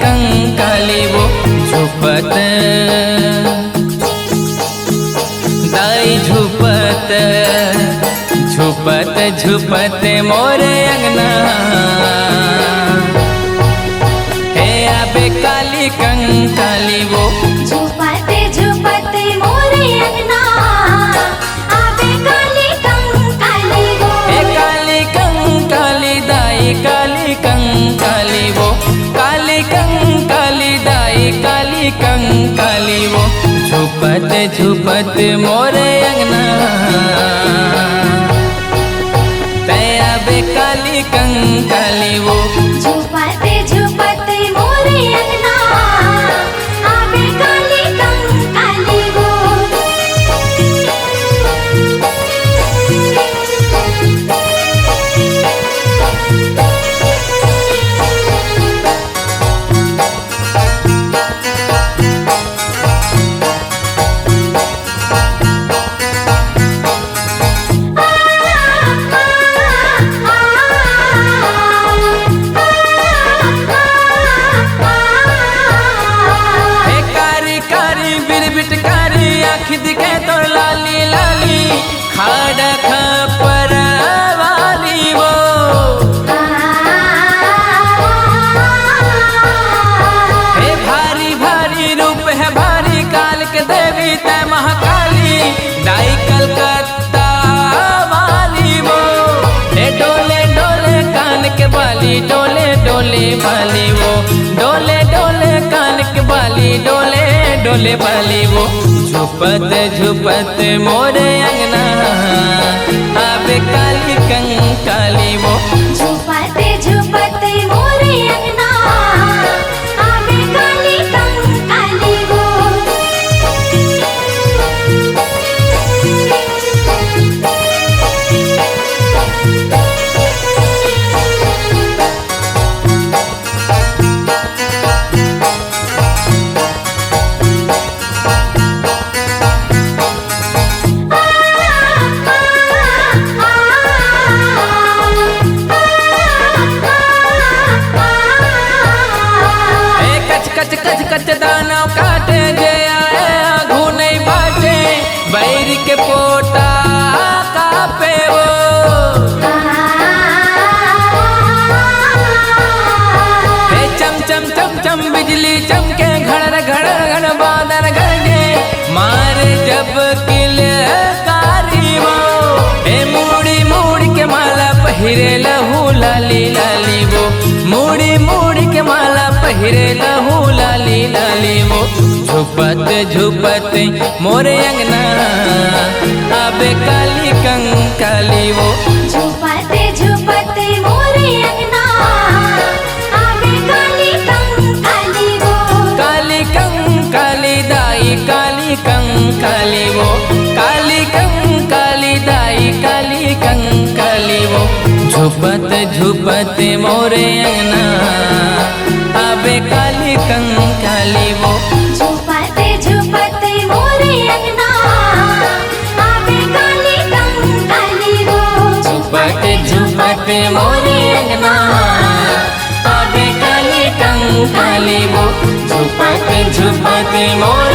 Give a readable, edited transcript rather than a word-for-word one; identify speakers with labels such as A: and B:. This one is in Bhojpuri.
A: कंकाली वो झुपत दाई झुपत झुपत झुपत मोरे अंगना हे आबे काली कंकाली वो
B: झुपते झुपते मोरे अंगना आबे काली कंकाली वो
A: हे काली कंकाली दाई काली कंकाली वो काली कंकाली दाई काली कंकाली वो झुपत झुपत मोरे अंगना तया बे काली कंकाली वो
B: झुपते झुपते मोरे अंगना आबे काली कंकाली वो
A: दिखे तो लाली लाली खाड़ खपर वाली वो हे भारी भारी रूप है भारी काल के देवी तय महाकाली दाई कलकत्ता वाली वो हे डोले डोले कान के बाली डोले डोले बाली वो डोले डोले कान के बाली डोले डोले बाली वो झुपत झुपत मोरे अंगना आबे काली कंकाली वो
B: झुपते झुपते मोरे अंगना आबे काली कंकाली वो
A: कच दानव काटे जे आए आघू नहीं बाटे बैरी के पोटा कापे वो हे चम चम चम चम बिजली चमके घड़ घड़ घड़ बादल गरजे मारे जब किलकारी वो हे मूड़ी मूड़ी के माला पहिरे लहू लाली लाली वो मूड़ी मूड़ी के माला पहिरे लहू लाली लाली वो झुपत झुपत मोरे अंगना आबे काली कंकाली वो
B: झुपते झुपते मोरे अंगना आबे काली कंकाली वो
A: काली कंकाली दाई काली कंकाली वो काली कंकाली दाई काली कंकाली वो झुपत झुपत मोरे अंगना आबे काली कंकाली वो
B: झुपते झुपते मोरे अंगना आबे काली कंकाली वो
A: झुपत झुपत मोरे अंगना आबे काली कंकाली वो झुपत झुपत मोरे